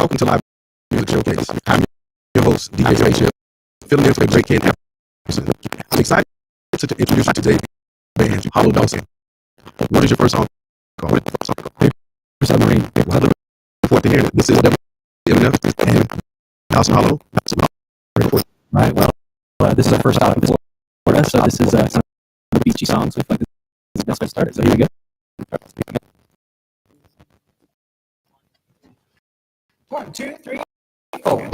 Welcome to Live Music Showcase. I'm your host, DJ Spaceship, filling in for the great Ken Anderson. I'm excited to introduce you to today's band, Hollow Dawson. What is your first song called? Paper Submarine. Well, I look forward to hearing it. This is WMF and Dawson Hollow. Right. Well, this is our first stop in Florida, so this is some of the beachy songs. We feel like this is the best way to start it. So here we go. One, two, three, four.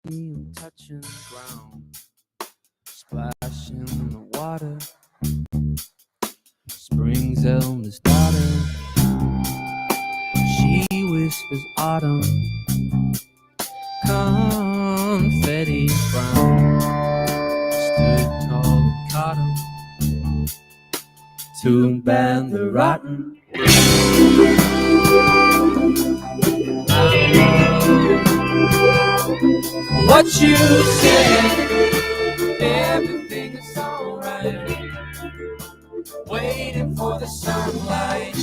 I'm touching the ground, splashing in the water. Spring's eldest daughter, she whispers autumn, confetti brown. Stood tall and caught him to ban the rotten. What you said, everything is alright. Waiting for the sunlight.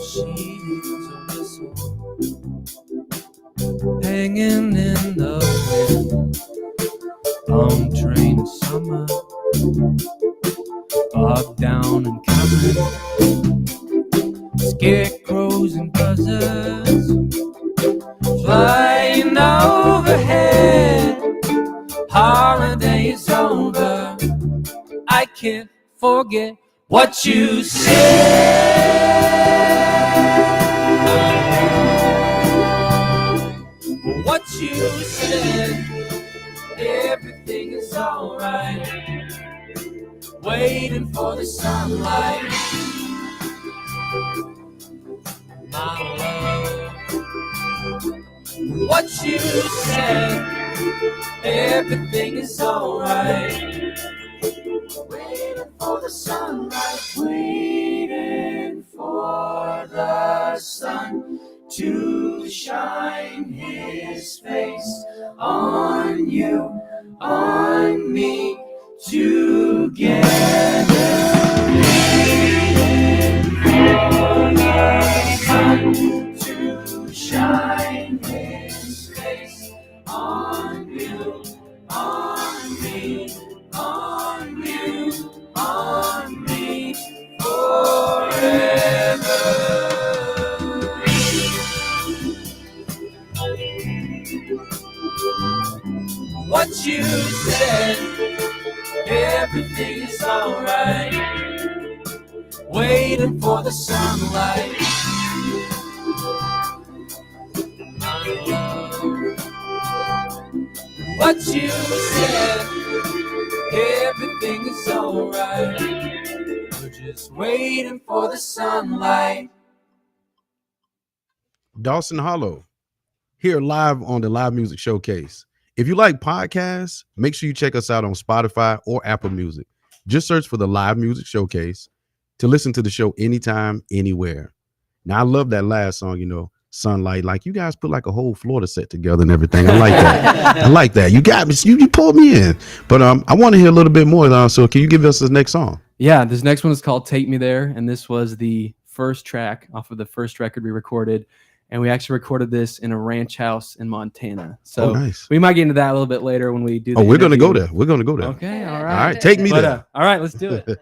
She's a whistle hanging in the wind. Long train of summer, bogged down and coming. Scarecrows and buzzards flying overhead. Holiday is over, I can't forget what you said. What you said, everything is alright. Waiting for the sunlight. My love, what you said, everything is alright. Waiting for the sunlight, waiting for the sun to shine his face on you, on me, together. Waiting for the sun to shine his face on you, on me, on you, on me, forever. What you said, everything is alright. Waiting for the sunlight. My love, what you said, everything is alright. We're just waiting for the sunlight. Dawson Hollow, here live on the Live Music Showcase. If you like podcasts, make sure you check us out on Spotify or Apple Music. Just search for the Live Music Showcase to listen to the show anytime, anywhere. Now, I love that last song, Sunlight. Like, you guys put like a whole Florida set together and everything. I like that. I like that. You got me. You pulled me in. But I want to hear a little bit more. So can you give us the next song? Yeah, this next one is called Take Me There, and this was the first track off of the first record we recorded. And we actually recorded this in a ranch house in Montana. So nice. We might get into that a little bit later when we do the we're going to go there. We're going to go there. Okay, all right. All right, take me there. All right, let's do it.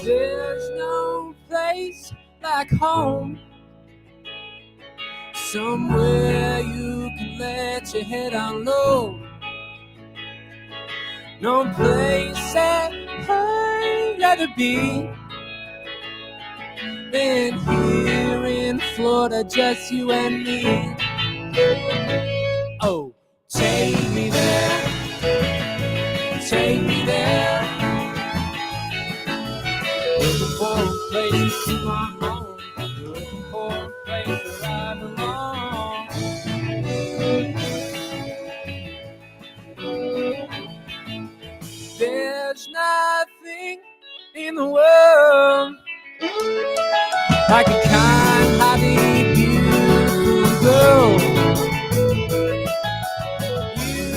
There's no place like home, somewhere you can let your head on low. No place that I'd rather be than here in Florida, just you and me. Oh, take me there, take me there. Looking for a place to my home, looking for a place where I belong. There's nothing in the world. Like a kind, highly beautiful girl.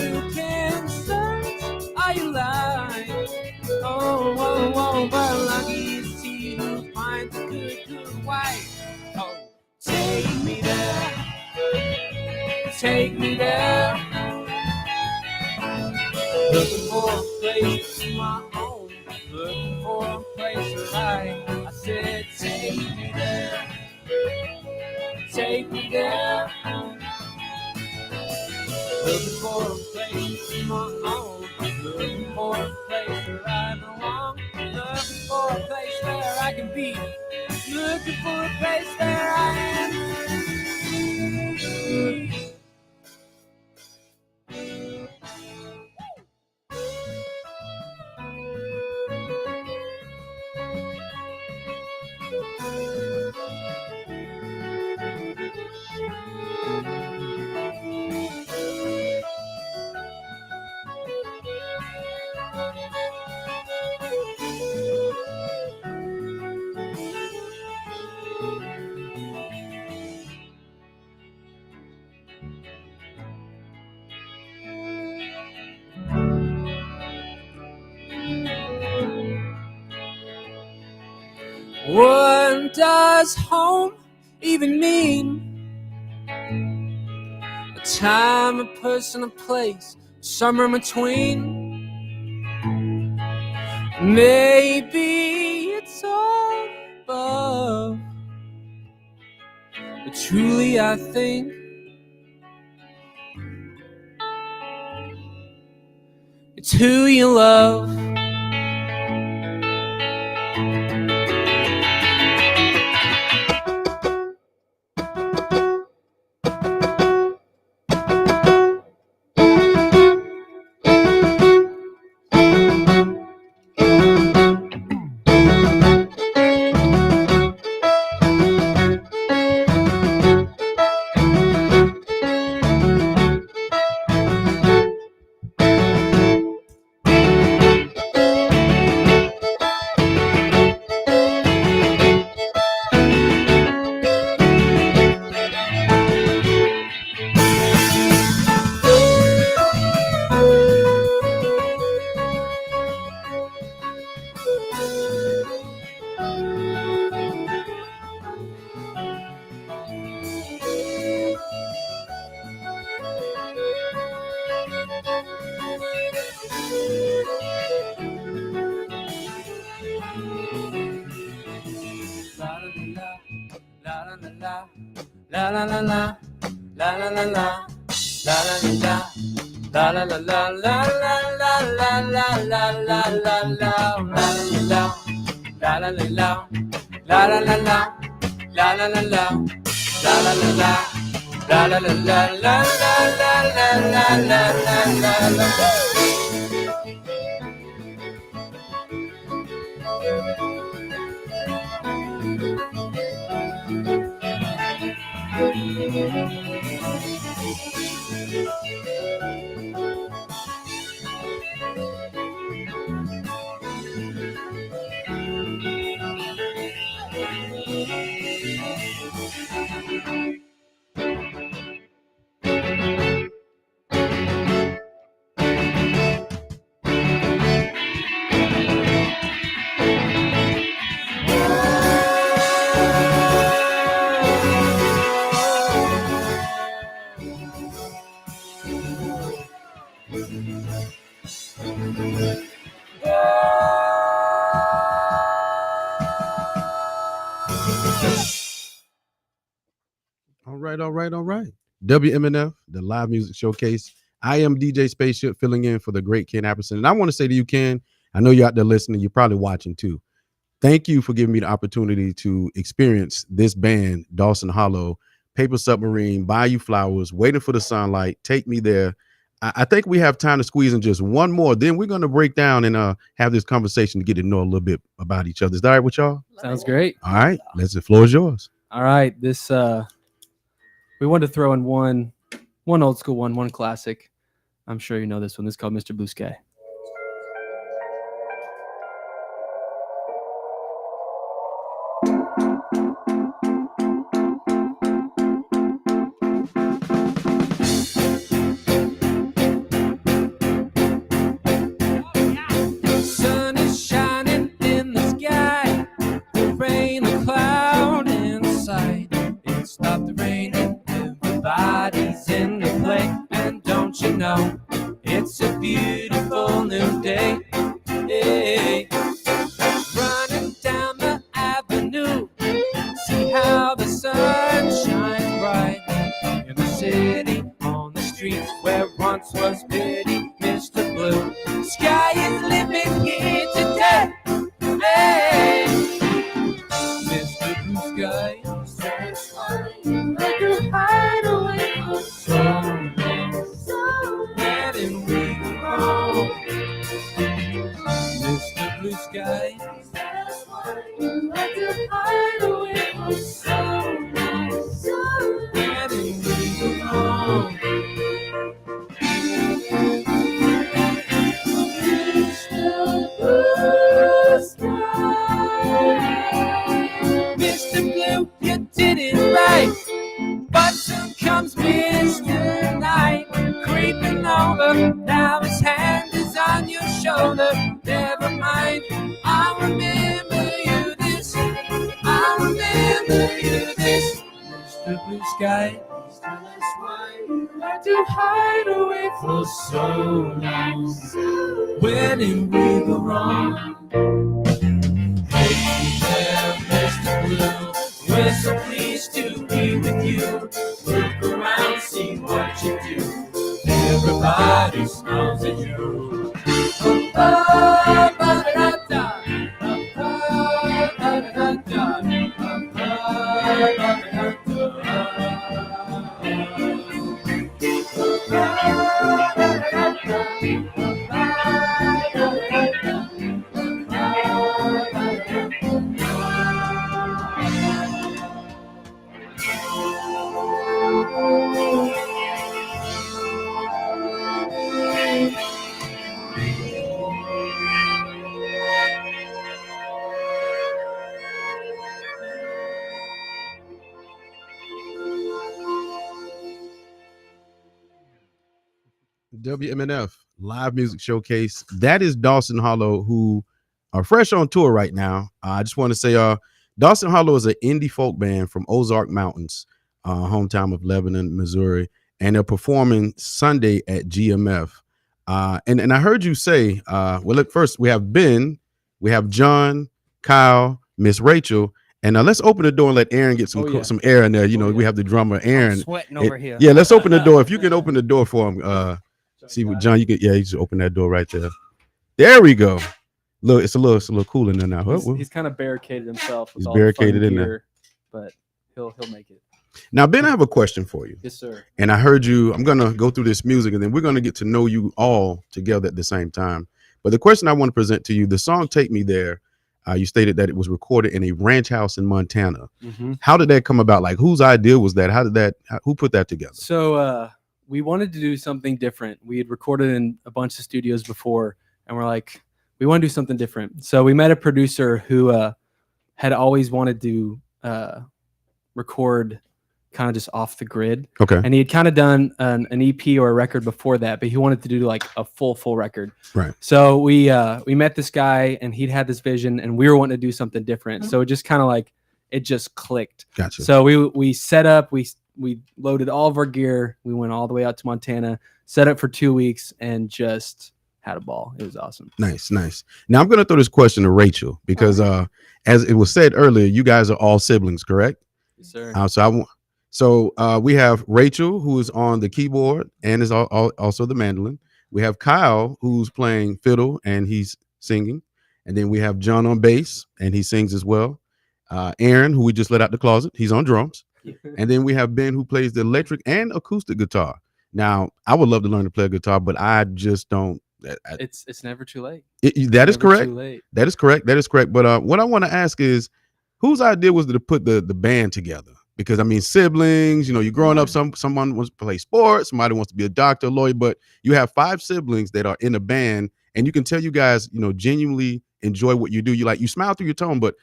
You can search all you like. Oh, oh, oh, but lucky is he who finds a good, good wife. Oh, take me there. Take me there. Looking for a place of my own. Looking for a place to write. I said, take me there. Take me there. Looking for a place of my own. Looking for a place where I belong. Looking for a place where I can be. Looking for a place where I am. What does home even mean? A time, a person, a place, somewhere in between. Maybe it's all above, but truly I think it's who you love. La la la la, la la la la, la la la la, la la la la, la la la la la la la la, la la la la, la la la la, la la la la, la la la la, la la la la, la la la la, la la la la la. All right. WMNF, the live music showcase. I am DJ Spaceship filling in for the great Ken Apperson. And I want to say to you, Ken, I know you're out there listening. You're probably watching too. Thank you for giving me the opportunity to experience this band, Dawson Hollow, Paper Submarine, Buy You Flowers, Waiting for the Sunlight, Take Me There. I think we have time to squeeze in just one more. Then we're going to break down and have this conversation to get to know a little bit about each other. Is that all right with y'all? Sounds great. All right. The floor is yours. All right. This we wanted to throw in one old school one classic. I'm sure you know this one. This is called Mr. Blue Sky. beautiful new day. Hey. Running down the avenue, see how the sun shines bright in the city, on the streets where once was pity. Mr. Blue Sky is living here today. Hey, Mr. Blue Sky, like a hideaway for so long, letting me go. Mr. Blue Sky, like a hideaway for so long, letting me go. Mr. Blue, you did it right, but soon comes Mr. Night, creeping over. Now his hand is on your shoulder. Never mind, I'll remember you this. I'll remember you this. Mr. Blue Sky, that's why you had to hide away for so long. When did we go wrong? Hey there, Mr. Blue, we're so pleased to be with you. Look around, see what you do. Everybody smiles at you. Ba-ba-da-da, ba-ba-da-da-da, WMNF live music showcase. That is Dawson Hollow, who are fresh on tour right now. I just want to say, Dawson Hollow is an indie folk band from Ozark Mountains, hometown of Lebanon, Missouri, and they're performing Sunday at GMF. And I heard you say, well, look, first we have Ben, we have John, Kyle, Miss Rachel. And let's open the door and let Aaron get some air in there. You know, we have the drummer Aaron. I'm sweating over here. Yeah, let's open the door. If you can open the door for him. See what John, you just open that door right there. There we go. Look, it's a little cool in there now. He's kind of barricaded himself. With He's all the barricaded fun in gear, there. But he'll make it. Now, Ben, I have a question for you. Yes, sir. And I heard you. I'm gonna go through this music, and then we're gonna get to know you all together at the same time. But the question I want to present to you, the song "Take Me There," you stated that it was recorded in a ranch house in Montana. Mm-hmm. How did that come about? Like, whose idea was that? Who put that together? So we wanted to do something different. We had recorded in a bunch of studios before, and we're like, we want to do something different. So we met a producer who had always wanted to record kind of just off the grid. Okay. And he had kind of done an EP or a record before that, but he wanted to do like a full record. Right. So we met this guy, and he'd had this vision, and we were wanting to do something different. So it just kind of like, it just clicked. Gotcha. So we set up, we loaded all of our gear. We went all the way out to Montana, set up for 2 weeks, and just had a ball. It was awesome. Nice. Now I'm going to throw this question to Rachel because as it was said earlier, you guys are all siblings, correct? Yes, sir. So we have Rachel, who is on the keyboard and is also the mandolin. We have Kyle, who's playing fiddle and he's singing. And then we have John on bass and he sings as well. Aaron, who we just let out the closet, he's on drums. And then we have Ben, who plays the electric and acoustic guitar. Now, I would love to learn to play a guitar, but I just don't. It's never too late. That is correct. Too late. That is correct. But what I want to ask is, whose idea was it to put the band together? Because I mean, siblings. You know, you're growing up. Someone wants to play sports. Somebody wants to be a doctor, a lawyer. But you have 5 siblings that are in a band, and you can tell you guys, you know, genuinely enjoy what you do. You smile through your tone, but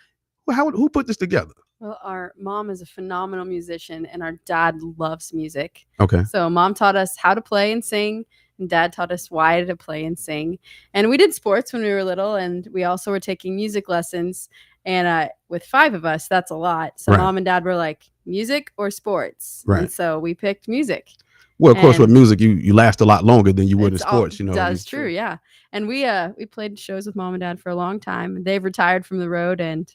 who put this together? Well, our mom is a phenomenal musician, and our dad loves music. Okay. So mom taught us how to play and sing, and dad taught us why to play and sing. And we did sports when we were little, and we also were taking music lessons. And with 5 of us, that's a lot. So Right. mom and dad were like, music or sports? Right. And so we picked music. Well, of course, with And music, you last a lot longer than you would in it's all- sports. That's true, yeah. And we played shows with mom and dad for a long time. They've retired from the road, and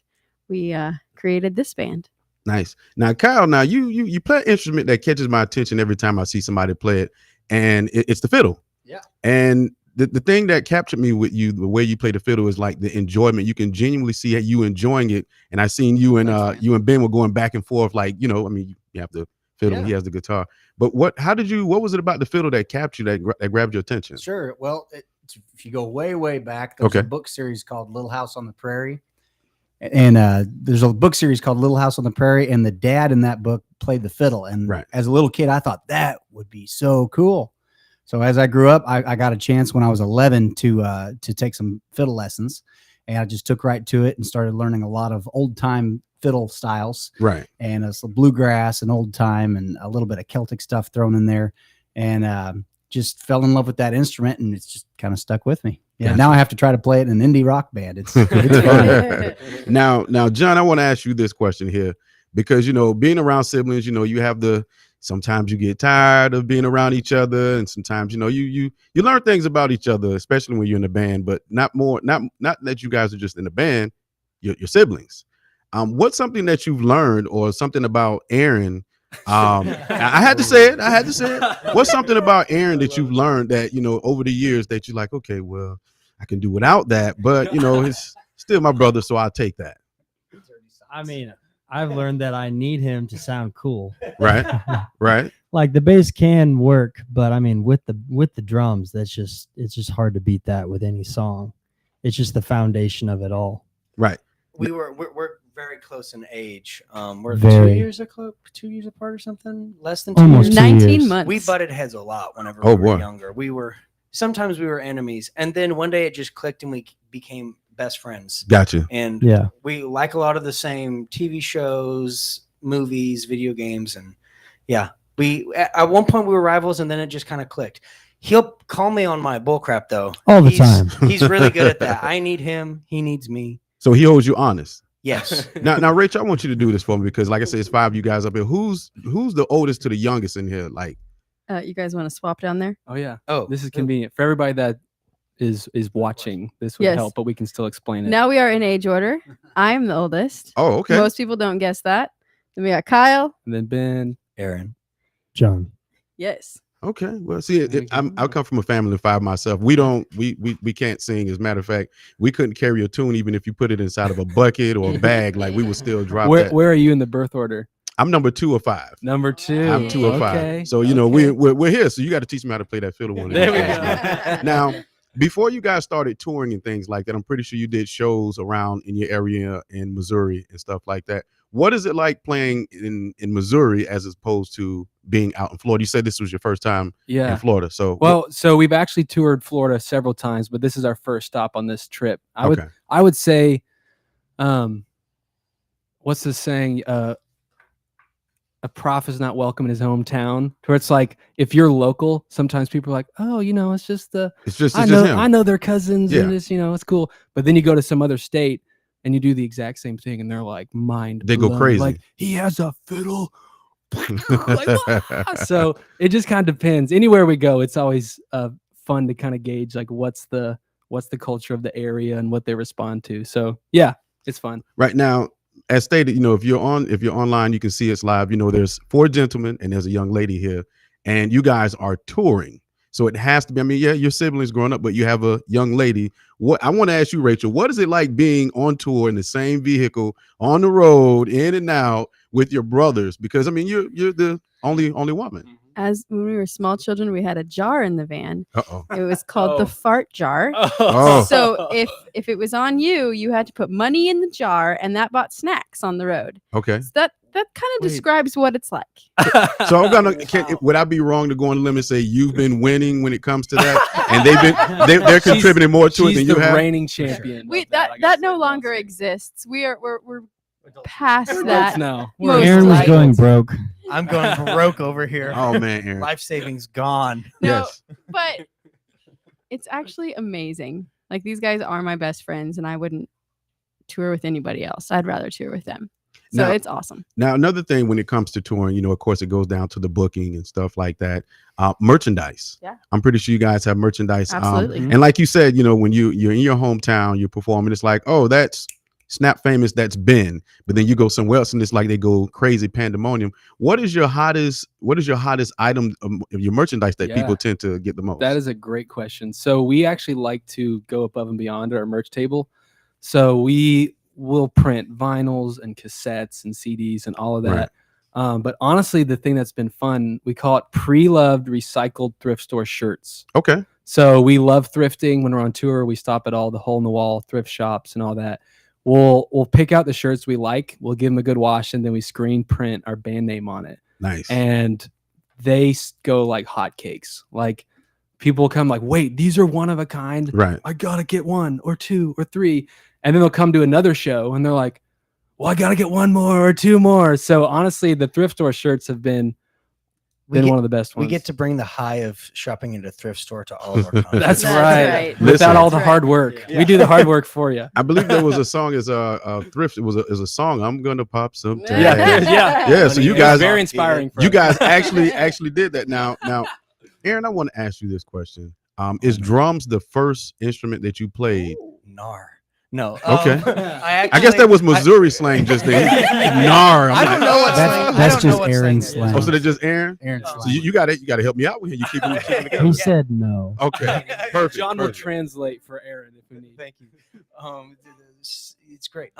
we created this band. Nice. Now, Kyle, now you play an instrument that catches my attention every time I see somebody play it, and it's the fiddle. Yeah. And the thing that captured me with you, the way you play the fiddle, is like the enjoyment. You can genuinely see you enjoying it. And I seen you and Thanks, man. you and Ben were going back and forth, like, you know, I mean, you have the fiddle, Yeah. he has the guitar. But what was it about the fiddle that captured that grabbed your attention? Sure. Well, if you go way back, there's Okay. a book series called Little House on the Prairie. And there's a book series called Little House on the Prairie, and the dad in that book played the fiddle. And Right. as a little kid, I thought that would be so cool. So as I grew up, I got a chance when I was 11 to take some fiddle lessons, and I just took right to it and started learning a lot of old time fiddle styles, Right. and some bluegrass and old time and a little bit of Celtic stuff thrown in there, and just fell in love with that instrument, and it's just kind of stuck with me. Yeah, Gotcha. now I have to try to play it in an indie rock band. It's fun. Now, John, I want to ask you this question here, because, you know, being around siblings, you know, you have sometimes you get tired of being around each other, and sometimes, you know, you learn things about each other, especially when you're in a band, but not that you guys are just in a band, your siblings. What's something that you've learned, or something about Aaron? I had to say it. What's something about Aaron that you've learned that, you know, over the years that you're like, okay, well, I can do without that, but, you know, it's still my brother, so I'll take that. I mean, I've learned that I need him to sound cool. Right. Right. Like the bass can work, but I mean, with the drums, it's just hard to beat that with any song. It's just the foundation of it all. Right. We're very close in age. We're Very. 2 years apart or something, less than Almost 2 years. 2 19 years. months. We butted heads a lot whenever Oh, we were boy. younger. Sometimes we were enemies, and then one day it just clicked, and we became best friends. Gotcha. And Yeah. we like a lot of the same TV shows, movies, video games, and yeah, we at one point we were rivals, and then it just kind of clicked. He'll call me on my bullcrap though. All the He's- time. He's really good at that. I need him. He needs me. So he holds you honest. Yes. Now, Rachel, I want you to do this for me, because, like I said, it's 5 of you guys up here. Who's the oldest to the youngest in here? Like, You guys want to swap down there? Oh yeah, Oh, this is convenient for everybody that is watching. This would Yes. help, but we can still explain it. Now we are in age order. I'm the oldest. oh, okay. Most people don't guess that. Then we got Kyle. And then Ben. Aaron. John. Yes. Okay. Well, see, There you go. I come from a family of 5 myself. We can't sing. As a matter of fact, we couldn't carry a tune even if you put it inside of a bucket or a bag. Like, we would still drop that. Where are you in the birth order? I'm number 2 of 5. Number 2. I'm 2 of 5. Okay, So, you know, okay. we're here. So you got to teach me how to play that fiddle one. of There these we days. go. Now, before you guys started touring and things like that, I'm pretty sure you did shows around in your area in Missouri and stuff like that. What is it like playing in Missouri as opposed to being out in Florida? You said this was your first time Yeah. in Florida. So, Well, so we've actually toured Florida several times, but this is our first stop on this trip. okay. I would say, what's the saying? A prophet is not welcome in his hometown. Where it's like, if you're local, sometimes people are like, oh, you know, it's just the It's just I him. know their cousins, Yeah. and it's, you know, it's cool. But then you go to some other state and you do the exact same thing, and they're like, mind They go blown. crazy. Like, he has a fiddle. Like, "Ah." So it just kind of depends. Anywhere we go, it's always fun to kind of gauge like what's the culture of the area and what they respond to. So yeah, it's fun. Right now, as stated, you know, if you're online, you can see us live. You know, there's 4 gentlemen and there's a young lady here, and you guys are touring. So it has to be, I mean, yeah, your siblings growing up, but you have a young lady. What I want to ask you, Rachel, what is it like being on tour in the same vehicle, on the road, in and out with your brothers? Because I mean, you're the only woman. As when we were small children, we had a jar in the van. Uh-oh. It was called Oh. the fart jar. Oh. So if it was on you, you had to put money in the jar, and that bought snacks on the road. Okay. So that kind of Wait. describes what it's like. So I'm gonna. Would I be wrong to go on the limb and say you've been winning when it comes to that, and they're She's- contributing more to it She's than you the have? reigning champion. We of I that guess. no longer exists. we're past that. No. Most Aaron was likely. going broke. I'm going broke over here. Oh man, Aaron. Life savings gone. No, Yes. but it's actually amazing. Like, these guys are my best friends, and I wouldn't tour with anybody else. I'd rather tour with them. So Now- it's awesome. Now, another thing when it comes to touring, you know, of course, it goes down to the booking and stuff like that. Merchandise. Yeah. I'm pretty sure you guys have merchandise. Absolutely. And like you said, you know, when you're in your hometown, you're performing, it's like, oh, that's Snap Famous, that's Ben. But then you go somewhere else and it's like they go crazy pandemonium. What is your hottest item of your merchandise that Yeah. people tend to get the most? That is a great question. So we actually like to go above and beyond at our merch table. So we will print vinyls and cassettes and CDs and all of that. But honestly, the thing that's been fun, we call it pre-loved recycled thrift store shirts. Okay. So we love thrifting. When we're on tour, we stop at all the hole in the wall thrift shops and all that. We'll pick out the shirts we like. We'll give them a good wash, and then we screen print our band name on it. Nice. And they go like hotcakes. Like people will come like, wait, these are one of a kind. Right. I gotta get one or two or three. And then they'll come to another show and they're like, well, I gotta get one more or two more. So honestly, the thrift store shirts have been one of the best We ones. get to bring the high of shopping at a thrift store to all of our concerts. That's That's right. right. Listen. Without all the That's hard right. work. Yeah. We do the hard work for you. I believe there was a song as a thrift. It was a song. I'm gonna pop some. Yeah, yeah. Yeah, so you It was guys- very inspiring for You us. guys actually did that. Now, Aaron, I want to ask you this question. Is drums the first instrument that you played? Nar. No. Okay. I I guess that was Missouri slang just then. Nar. I'm I don't like, know what That's- slang. that's I don't know just what Aaron's slang slang. Oh, so they're just Aaron. Aaron's So you got to help me out with him. You keep them together. He said no. Okay, perfect. John will perfect. translate for Aaron if we need. Thank you. It's great.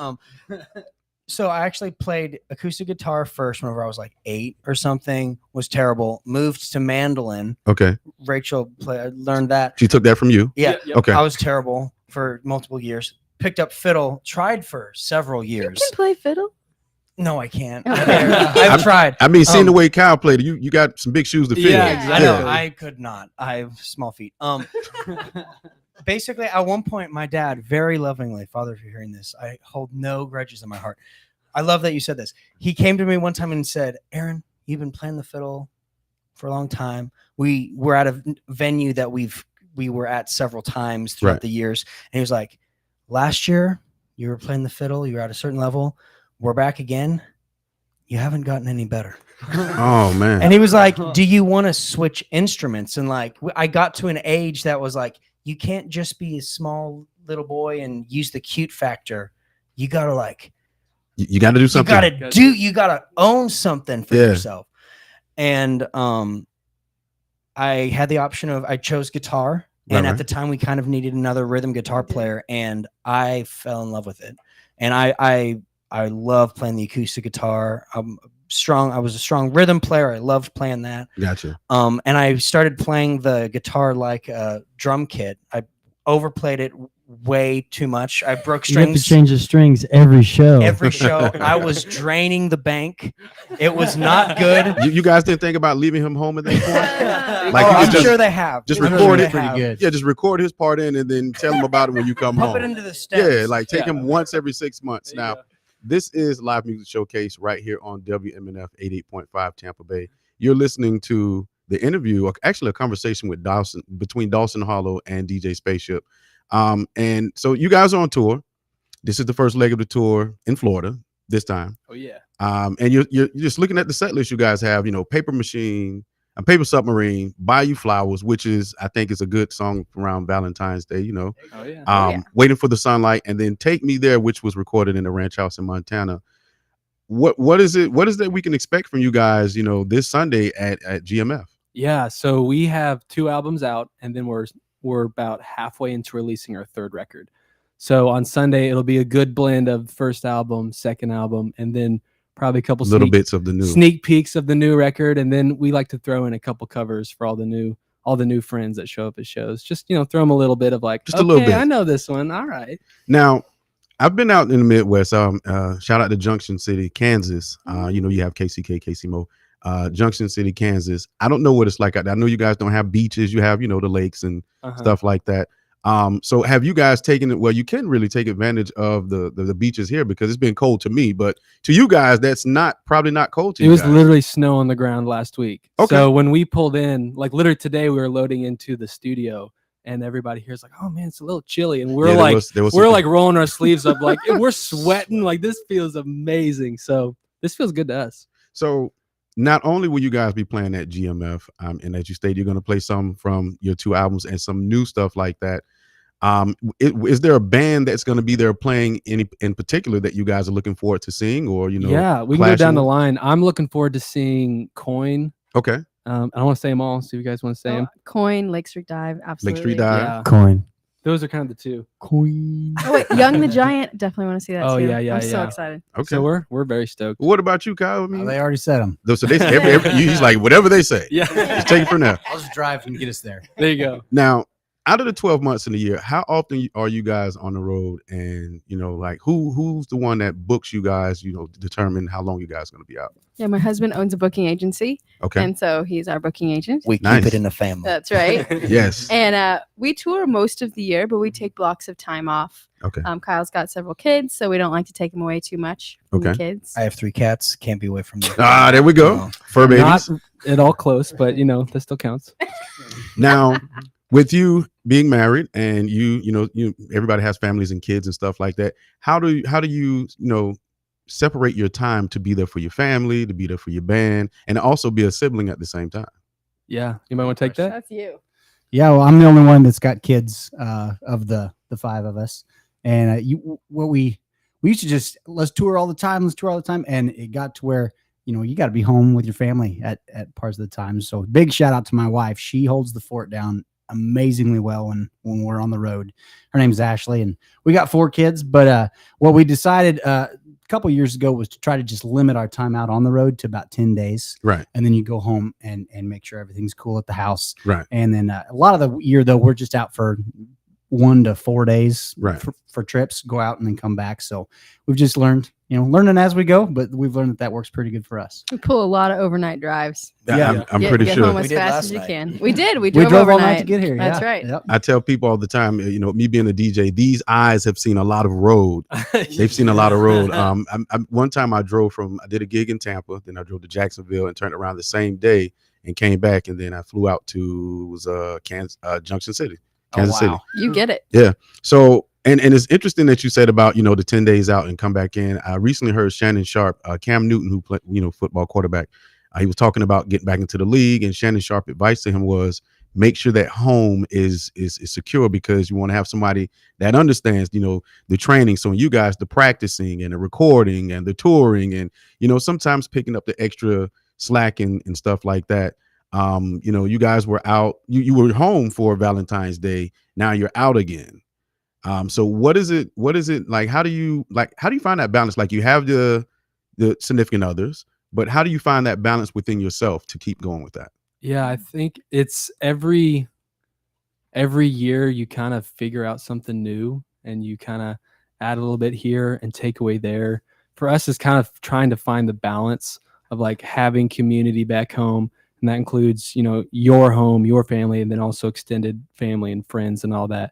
So I actually played acoustic guitar first whenever I was like 8 or something. Was terrible. Moved to mandolin. Okay, Rachel learned that. she took that from you. Yeah. Yep. Okay. I was terrible for multiple years. Picked up fiddle. Tried for several You years. can play fiddle. No, I can't. Okay. I've tried. I mean, seeing the Um, way Kyle played, you got some big shoes to fill. Yeah, I exactly. know. I could not. I have small feet. Basically, at one point, my dad, very lovingly, Father, if you're hearing this, I hold no grudges in my heart. I love that you said this. He came to me one time and said, Aaron, you've been playing the fiddle for a long time. We were at a venue that we were at several times throughout Right. the years. And he was like, last year, you were playing the fiddle. You were at a certain level. We're back again. You haven't gotten any better. Oh man. And he was like, do you want to switch instruments? And like, I got to an age that was like, you can't just be a small little boy and use the cute factor. You got to like, You got to do you something. got to you got to own something for Yeah. yourself. And I had the option of, I chose guitar. And Right, at the time we kind of needed another rhythm guitar player, and I fell in love with it. And I love playing the acoustic guitar. I was a strong rhythm player. I loved playing that. Gotcha. And I started playing the guitar like a drum kit. I overplayed it way too much. I broke You have to strings change the strings every show. every show. I was draining the bank. It was not good. You guys didn't think about leaving him home at that point? Like, Oh, you could I'm just- sure they have. just I'm sure record they it pretty have. good. Yeah, just record his part in and then tell him about it when you come Pump it home. into the steps. Yeah, like take Yeah. him once every 6 months. There you Now, go. this is Live Music Showcase right here on WMNF 88.5 Tampa Bay. You're listening to the interview, or actually a conversation with between Dawson Hollow and DJ Spaceship. And so you guys are on tour. This is the first leg of the tour in Florida this time. Oh yeah. And you're just looking at the set list you guys have, Paper Machine, a Paper Submarine, Buy You Flowers, which is, I think, is a good song around Valentine's Day, Oh yeah. yeah. Waiting for the Sunlight, and then Take Me There, which was recorded in the ranch house in Montana. What is it? What is that we can expect from you guys, this Sunday at GMF? Yeah, so we have 2 albums out, and then we're about halfway into releasing our 3rd record. So on Sunday, it'll be a good blend of first album, second album, and then probably a couple Little sneak, bits of the new. sneak peeks of the new record, and then we like to throw in a couple covers for all the new friends that show up at shows. Just throw them a little bit of like, Just a little "Okay, bit." I know this one. All right. Now, I've been out in the Midwest. Shout out to Junction City, Kansas. You have KCK, KCMO. Junction City, Kansas. I don't know what it's like out there. I know you guys don't have beaches. You have, the lakes and Uh-huh. stuff like that. So have you guys taken it? Well, you can really take advantage of the beaches here because it's been cold to me, but to you guys, that's probably not cold to It you was guys. literally snow on the ground last week. Okay. So when we pulled in, like literally today, we were loading into the studio and everybody here's like, oh man, it's a little chilly, and we're Yeah, like there was we're some- like rolling our sleeves up, like we're sweating, like this feels amazing. So this feels good to us. So not only will you guys be playing at GMF, and as you stated, you're going to play some from your 2 albums and some new stuff like that. Is there a band that's going to be there playing any in particular that you guys are looking forward to seeing, or Yeah, we can go down clashing the with? line. I'm looking forward to seeing Coin. Okay, I don't want to say them all. So if you guys want to say them, Coin, Lake Street Dive, absolutely. Lake Street Dive. yeah, Coin. those are kind of the two. Coin. Oh wait, Young the Giant, definitely want to see that. Oh, too. yeah, I'm so yeah. excited. Okay. So we're very stoked. What about you, Kyle? I mean, They already said them. so they he's like whatever they say. Yeah, Just take it from there. I'll just drive and get us there. there you go. Now, out of the 12 months in the year, how often are you guys on the road? And like who's the one that books you guys? To determine how long you guys are going to be out. Yeah, my husband owns a booking agency, Okay. and so he's our booking agent. We Nice. keep it in the family. That's right. Yes. And we tour most of the year, but we take blocks of time off. Okay. Kyle's got several kids, so we don't like to take him away too much from the Okay. kids. I have 3 cats. Can't be away from them. There we go. No. Fur Not babies. at all close, but that still counts. Now, with you being married and you everybody has families and kids and stuff like that. How do you separate your time to be there for your family, to be there for your band, and also be a sibling at the same time? Yeah, you might want to take that. That's you. Yeah, well, I'm the only one that's got kids of the 5 of us, and we used to just let's tour all the time, and it got to where you got to be home with your family at parts of the time. So big shout out to my wife; she holds the fort down amazingly well when we're on the road. Her name's Ashley, and we got 4 kids. But what we decided a couple years ago was to try to just limit our time out on the road to about 10 days. Right. And then you go home and make sure everything's cool at the house. Right. And then a lot of the year though, we're just out for 1 to 4 days Right. for trips, go out and then come back. So we've just learned, learning as we go, but we've learned that works pretty good for us. We pull a lot of overnight drives. Yeah, I'm Get- pretty get sure. home We as did fast last as you night. can. We did. We We drove, drove all overnight night to get here. That's yeah. right. Yep. I tell people all the time, me being a DJ, these eyes have seen a lot of road. They've seen a lot of road. One time I did a gig in Tampa, then I drove to Jacksonville and turned around the same day and came back, and then I flew out to Junction City, Kansas City. You get it. So, and it's interesting that you said about the 10 days out and come back in. I recently heard Shannon Sharp, Cam Newton, who played football quarterback. He was talking about getting back into the league, and Shannon Sharp advice to him was make sure that home is secure, because you want to have somebody that understands the training. So when you guys, the practicing and the recording and the touring and sometimes picking up the extra slack and stuff like that. You guys were out, you were home for Valentine's Day. Now you're out again. So what is it like? How do you find that balance? Like, you have the significant others, but how do you find that balance within yourself to keep going with that? Yeah, I think it's every year you kind of figure out something new, and you kind of add a little bit here and take away there. For us, it's kind of trying to find the balance of like having community back home, and that includes your home, your family, and then also extended family and friends and all that.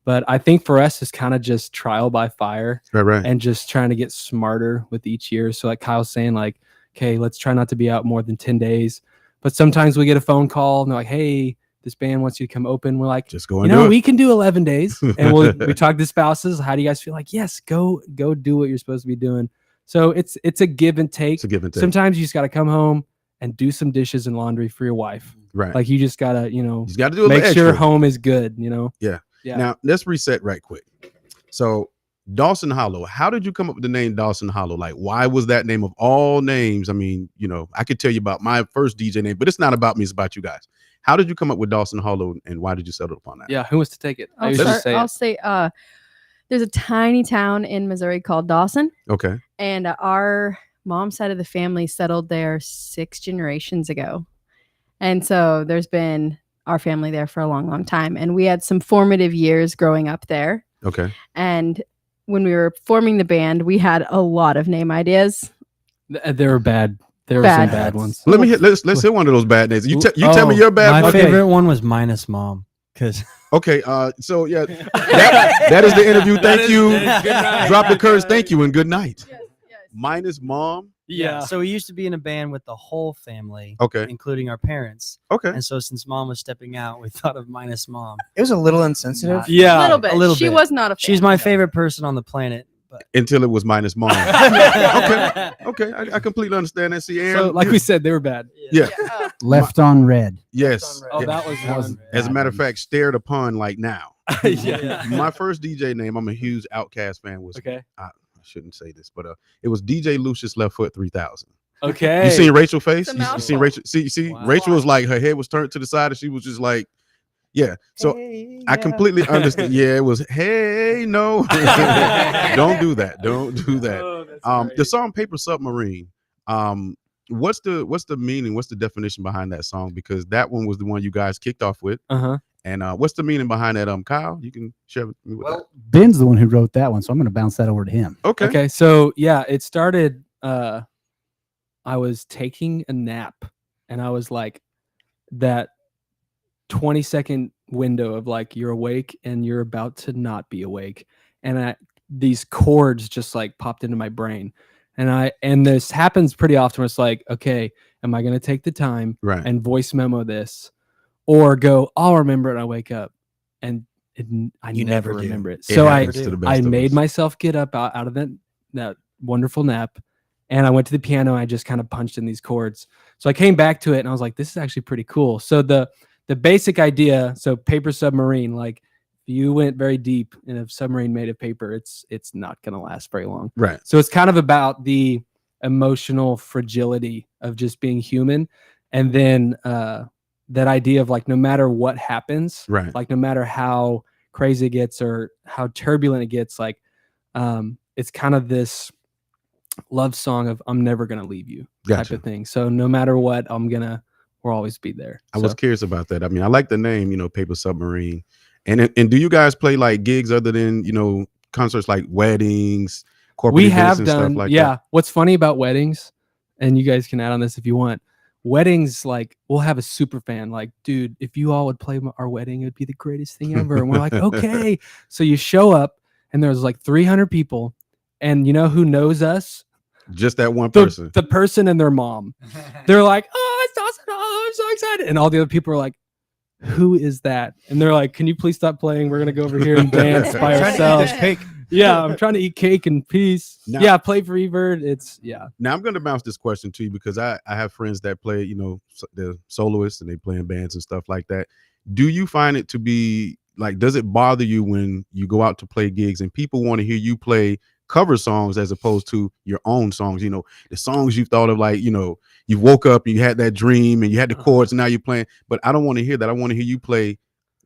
But I think for us, it's kind of just trial by fire, Right. and just trying to get smarter with each year. So like Kyle's saying, like, okay, let's try not to be out more than 10 days. But sometimes we get a phone call and they're like, hey, this band wants you to come open. We're like, Just go and do it. we can do 11 days. And we talk to spouses. How do you guys feel? Like, yes, go do what you're supposed to be doing. So it's a give and take. It's a give and take. Sometimes you just got to come home and do some dishes and laundry for your wife. Right. Like, you just got to, you just got to do a make little sure extra. home is good, Yeah. Yeah. Now let's reset right quick. So Dawson Hollow, how did you come up with the name Dawson Hollow? Like, why was that name of all names? I mean, I could tell you about my first DJ name, but it's not about me, it's about you guys. How did you come up with Dawson Hollow, and why did you settle upon that? Yeah. Who wants to take it? I I'll usually start. say it. I'll say there's a tiny town in Missouri called Dawson, Okay. and our mom's side of the family settled there 6 generations ago. And so there's been our family there for a long, long time. And we had some formative years growing up there. Okay. And when we were forming the band, we had a lot of name ideas. There were bad. There were some Bad. bad ones. Let's hit one of those bad names. You tell me Oh, your bad My one. favorite one was minus mom, because Okay. So yeah, that is the interview. Thank you. Good night. Drop the curse. Thank you and good night. Yes, yes. Minus mom. Yeah. So we used to be in a band with the whole family, Okay. including our parents. Okay. And so since mom was stepping out, we thought of minus mom. It was a little insensitive. Not- Yeah. A little bit. a little She bit. was not a fan. She's my favorite person on the planet. But Until it was minus mom. Okay. Okay. I completely understand that. See, Aaron. So, like we said, they were bad. Yeah. Yeah. Left on red. Yes. Oh, that was That was one. As a bad matter of one. fact, stared upon like now. Yeah. My first DJ name, I'm a huge Outkast fan, was Okay. I shouldn't say this, but it was DJ Lucius Left Foot 3000. Okay. You seen Rachel face? It's a You seen mouthful. Rachel? See, Wow. Rachel was like her head was turned to the side and she was just like, yeah. So I completely understand. Yeah, it was, hey, no. Don't do that. Don't do that. Oh, that's The great. song Paper Submarine. What's the meaning? What's the definition behind that song? Because that one was the one you guys kicked off with. Uh-huh. And what's the meaning behind that? Kyle, you can share with me with Well, Ben's the one who wrote that one, so I'm going to bounce that over to him. that. Okay. Okay. So yeah, it started. I was taking a nap, and I was like, that 20-second window of like you're awake and you're about to not be awake, and these chords just like popped into my brain, and this happens pretty often. Where it's like, okay, am I gonna take the time Right. and voice memo this, or go, I'll remember it when I wake up, and I You never never do. remember it. It So I happens to the best I of made us. myself get up out of that wonderful nap, and I went to the piano. And I just kind of punched in these chords. So I came back to it, and I was like, this is actually pretty cool. So the basic idea, so Paper Submarine, like if you went very deep in a submarine made of paper, it's not gonna last very long. Right. So it's kind of about the emotional fragility of just being human, and then that idea of like no matter what happens, Right. like no matter how crazy it gets or how turbulent it gets, like it's kind of this love song of I'm never gonna leave you type Gotcha. of thing. So no matter what, we'll always be there. I was So, curious about that. I mean, I like the name, Paper Submarine. And do you guys play like gigs other than, concerts like weddings, corporate we events have and done stuff like yeah. that? What's funny about weddings, and you guys can add on this if you want. Weddings, like we'll have a super fan, like, dude, if you all would play our wedding, it would be the greatest thing ever. And we're like, okay. So you show up, and there's like 300 people, and you know who knows us? Just that one person. The person and their mom. They're like, oh, it's awesome. Oh, I'm so excited. And all the other people are like, who is that? And they're like, can you please stop playing? We're going to go over here and dance by Trying to eat ourselves. this cake. Yeah, I'm trying to eat cake in peace. Now- Yeah, play for Evert. It's, yeah. Now I'm going to bounce this question to you because I have friends that play, the soloists and they play in bands and stuff like that. Do you find it to be like, does it bother you when you go out to play gigs and people want to hear you play cover songs as opposed to your own songs? The songs you've thought of, like, you woke up and you had that dream and you had the chords and now you're playing, but I don't want to hear that. I want to hear you play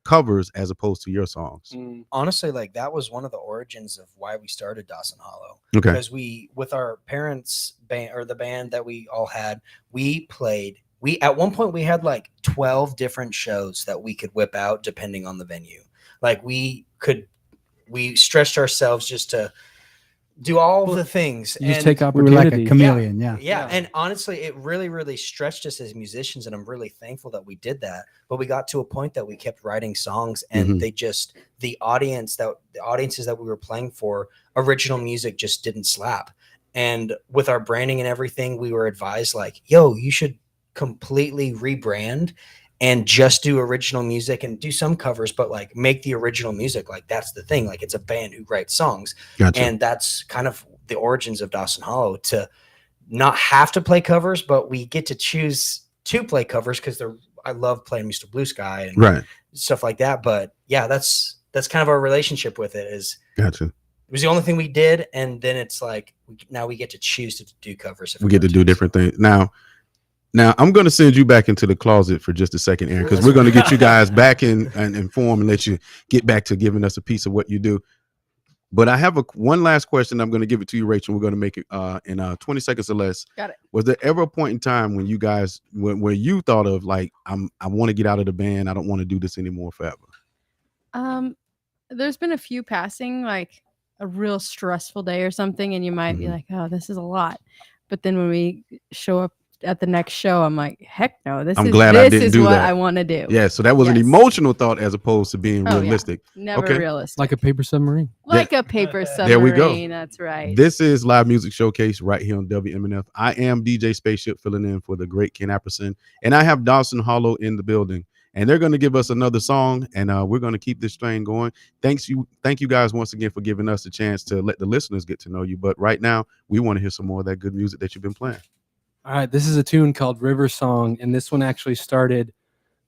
covers as opposed to your songs. Honestly, like that was one of the origins of why we started Dawson Hollow. Okay. Because with our parents' band, or the band that we all had, we at one point we had like 12 different shows that we could whip out depending on the venue. Like we stretched ourselves just to do all the things. You just And take We were like a opportunity. chameleon. Yeah. yeah, and honestly, it really, really stretched us as musicians, and I'm really thankful that we did that. But we got to a point that we kept writing songs, and the audiences that we were playing for, original music just didn't slap. And with our branding and everything, we were advised like, yo, you should completely rebrand and just do original music and do some covers, but like make the original music. Like that's the thing. Like it's a band who writes songs. Gotcha. And that's kind of the origins of Dawson Hollow, to not have to play covers, but we get to choose to play covers because I love playing Mr. Blue Sky and Right. stuff like that. But yeah, that's kind of our relationship with it. Is Gotcha. it was the only thing we did, and then it's like now we get to choose to do covers. If We get to do different things. Now I'm going to send you back into the closet for just a second, Aaron, because we're going to get you guys back in form and let you get back to giving us a piece of what you do. But I have one last question. I'm going to give it to you, Rachel. We're going to make it in 20 seconds or less. Got it. Was there ever a point in time when you guys, where you thought of like, I want to get out of the band. I don't want to do this anymore forever? There's been a few passing, like a real stressful day or something, and you might be Mhm. like, oh, this is a lot. But then when we show up at the next show, I'm like, heck no, this I'm is glad I this didn't is do what that. I want to do. Yeah, so that was an Yes. emotional thought as opposed to being Oh, yeah. realistic. Never Okay. realistic. Like a paper submarine. Like a paper submarine. There we go. That's right. This is Live Music Showcase right here on WMNF. I am DJ Spaceship filling in for the great Ken Apperson, and I have Dawson Hollow in the building. And they're going to give us another song, and we're going to keep this train going. Thank you guys once again for giving us a chance to let the listeners get to know you. But right now, we want to hear some more of that good music that you've been playing. All right, this is a tune called River Song, and this one actually started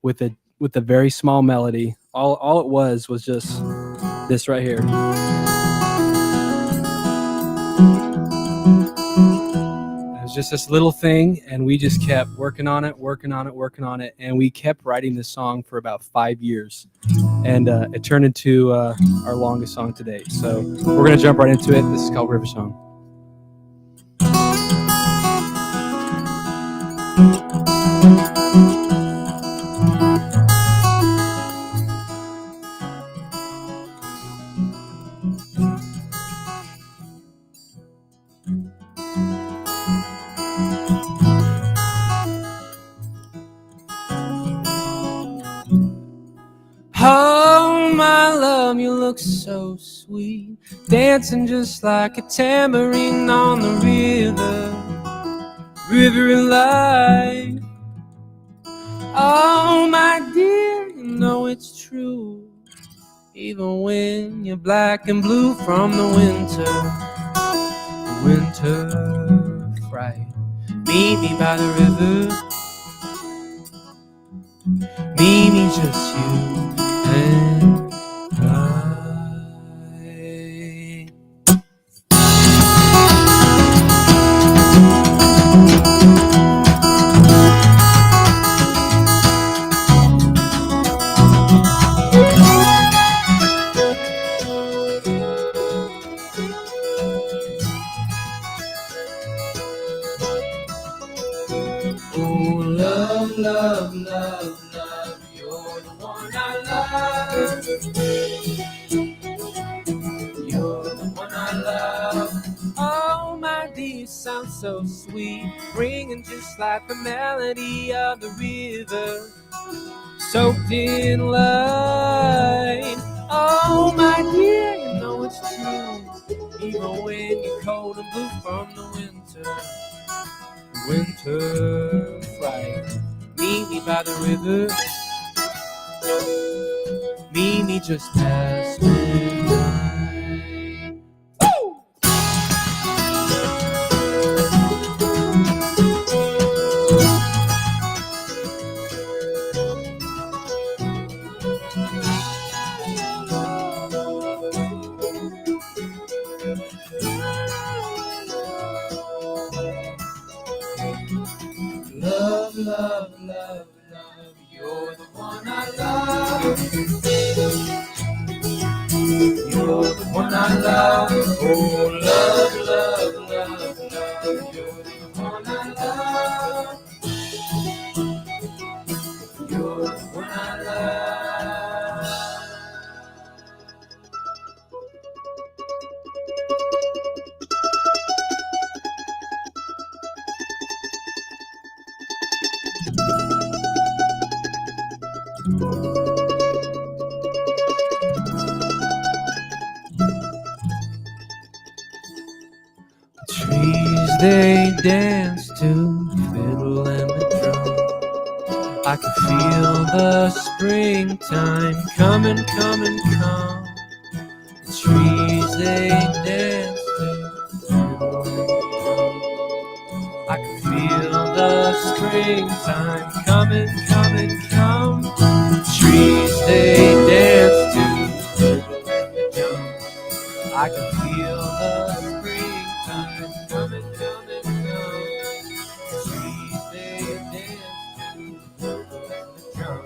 with a very small melody. All it was just this right here. It was just this little thing, and we just kept working on it, and we kept writing this song for about 5 years, and it turned into our longest song to date. So we're gonna jump right into it. This is called River Song. Oh, my love, you look so sweet, dancing just like a tambourine on the river of life. Oh, my dear, you know it's true, even when you're black and blue from the winter fright. Meet me by the river, meet me just you and I. Oh, love, love, love, love, you're the one I love. You're the one I love. Oh, my dear, you sound so sweet, ringing just like the melody of the river, soaked in light. Oh, my dear, you know it's true, even when you're cold and blue from the winter fright. Meet me by the river, meet me just past midnight. Woo! Love, love, love, love, you're the one I love. You're the one I love. Oh, love, love, love, love, you're the one I love. You're the one I love. Trees, they dance to fiddle and the drum. I can feel the springtime coming, coming, come. The trees, they dance to fiddle and the drum. I can feel the springtime coming, coming, come. The trees, they dance to fiddle and the drum. I can feel the springtime coming, coming, come. The trees, they dance to fiddle and the drum.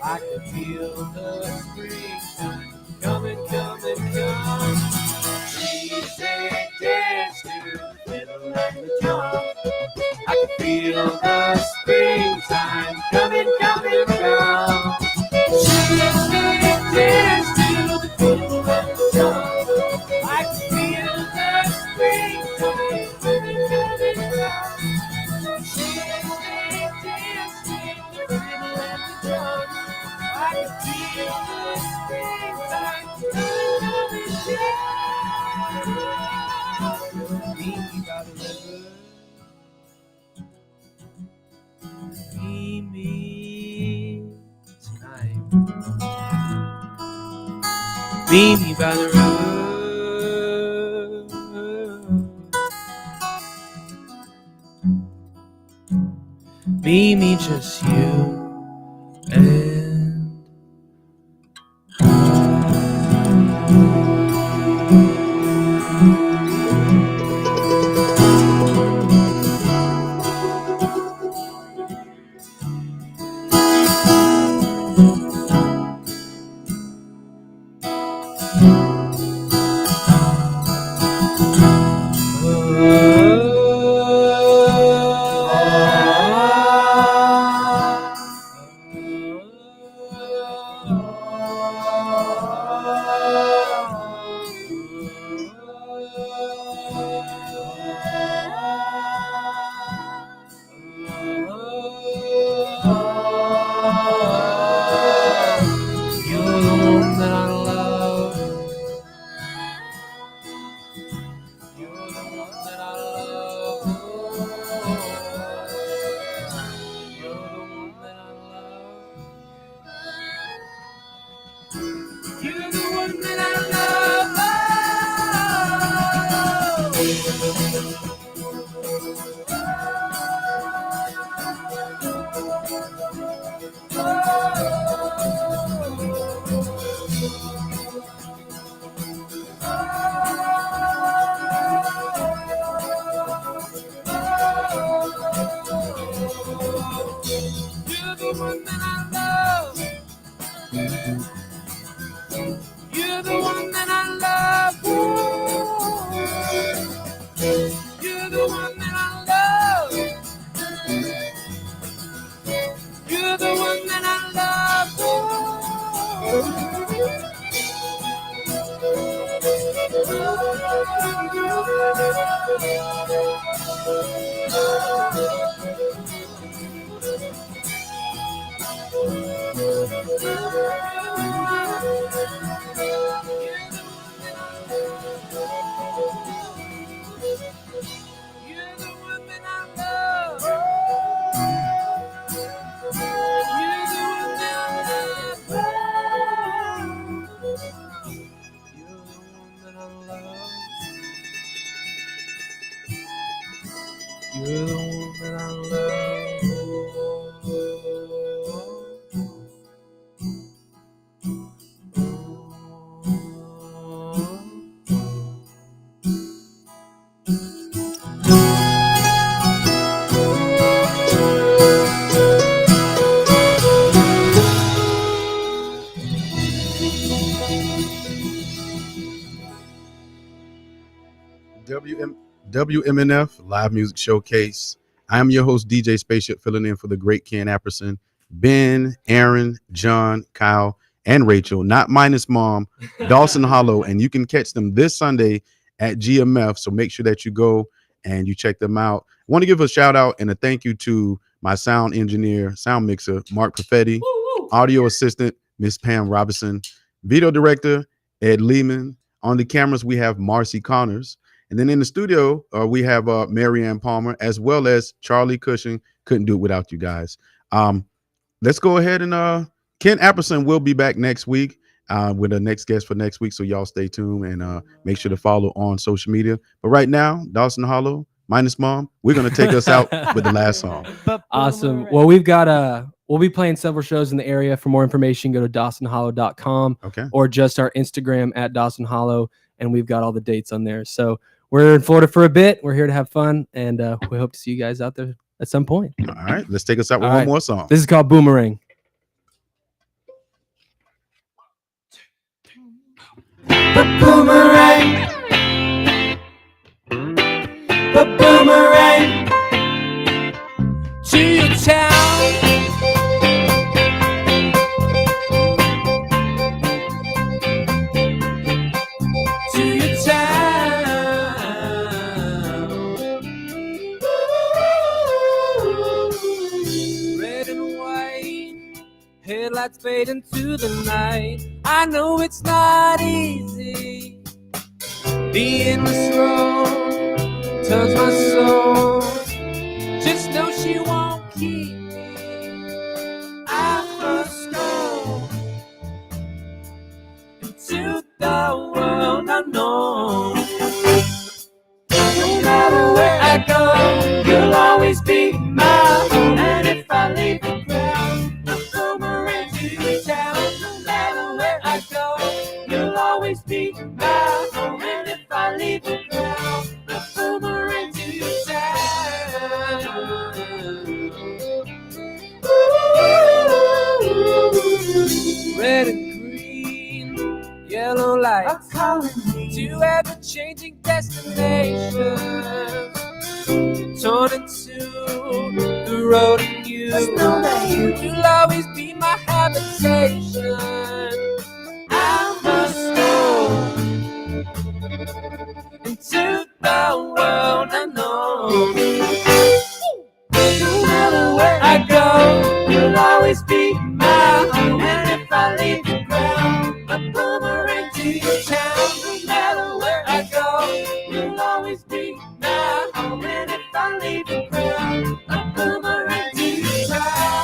I can feel the springtime coming, coming, come. Trees, they dance to fiddle and the drum. I can feel the springtime coming, coming, come. Trees, they dance to the fiddle and the drum. I can feel the springtime coming, coming, come. Trees, Meet me by the river. Meet me just you and you're the one that I love. You're the one that I love. You're the one that I love. You're the one that I You're the one that I love. You're the one that I love. You're the one that I love. You're the one that I love. You're the one that I love. You're the one that I love. You're the one that I love. You're the one that I WMNF Live Music Showcase. I am your host, DJ Spaceship, filling in for the great Ken Apperson, Ben, Aaron, John, Kyle, and Rachel, not minus mom, Dawson Hollow. And you can catch them this Sunday at GMF. So make sure that you go and you check them out. I want to give a shout out and a thank you to my sound engineer, sound mixer, Mark Perfetti, audio assistant, Miss Pam Robinson, video director, Ed Lehman. On the cameras, we have Marcy Connors. And then in the studio, we have Marianne Palmer, as well as Charlie Cushing. Couldn't do it without you guys. Let's go ahead and Ken Apperson will be back next week with the next guest for next week. So y'all stay tuned and make sure to follow on social media. But right now, Dawson Hollow, minus mom, we're going to take us out with the last song. Awesome. Well, we've got we'll be playing several shows in the area. For more information, go to DawsonHollow.com Okay. or just our Instagram at Dawson Hollow, and we've got all the dates on there. So we're in Florida for a bit. We're here to have fun, and we hope to see you guys out there at some point. All right. Let's take us out with All one right. more song. This is called Boomerang. Boomerang. Boomerang to your town. To your town. Red and white headlights fade into the night. I know it's not easy. The endless road tugs my soul. Just know she won't keep me. I must go into the know. No matter where I go, you'll always be my home. And if I leave the ground, a boomerang to your town. No matter where I go, you'll always be my home. And if I leave the ground, a boomerang to your town. Red and green, yellow lights to ever-changing destinations. Torn into the road and you'll always be my habitation. I must go into the world unknown. No matter where I go, you'll always be my home. And if I leave the ground, a boomerang to your town. No matter where I go, you'll always be my home. And if I leave the ground, a boomerang to your town.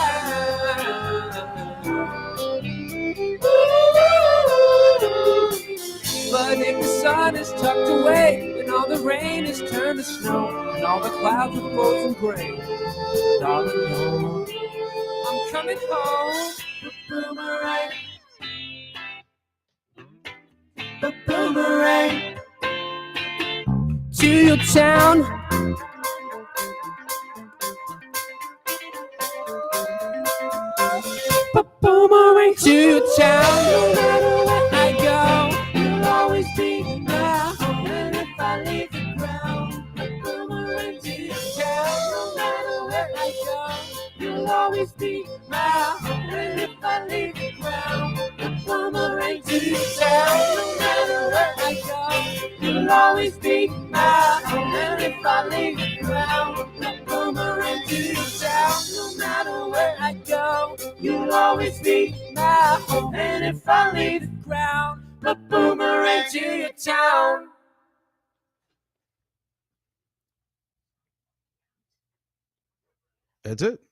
But if the sun is tucked away, and all the rain is turned to snow, and all the clouds are frozen gray, darling, no, I'm coming home. The boomerang, the boomerang to your town. The boomerang to your town. No matter where I go, you'll always be my home. And if I leave the ground, the boomerang to your town. No matter where I go, you'll always be my home. And if I leave the ground, the boomerang to your town. No matter where I go, you'll always be my home. And if I leave the ground, the boomerang to your town. No matter where I go, you'll always be my home. And if I leave the ground, the boomerang to your town. That's it.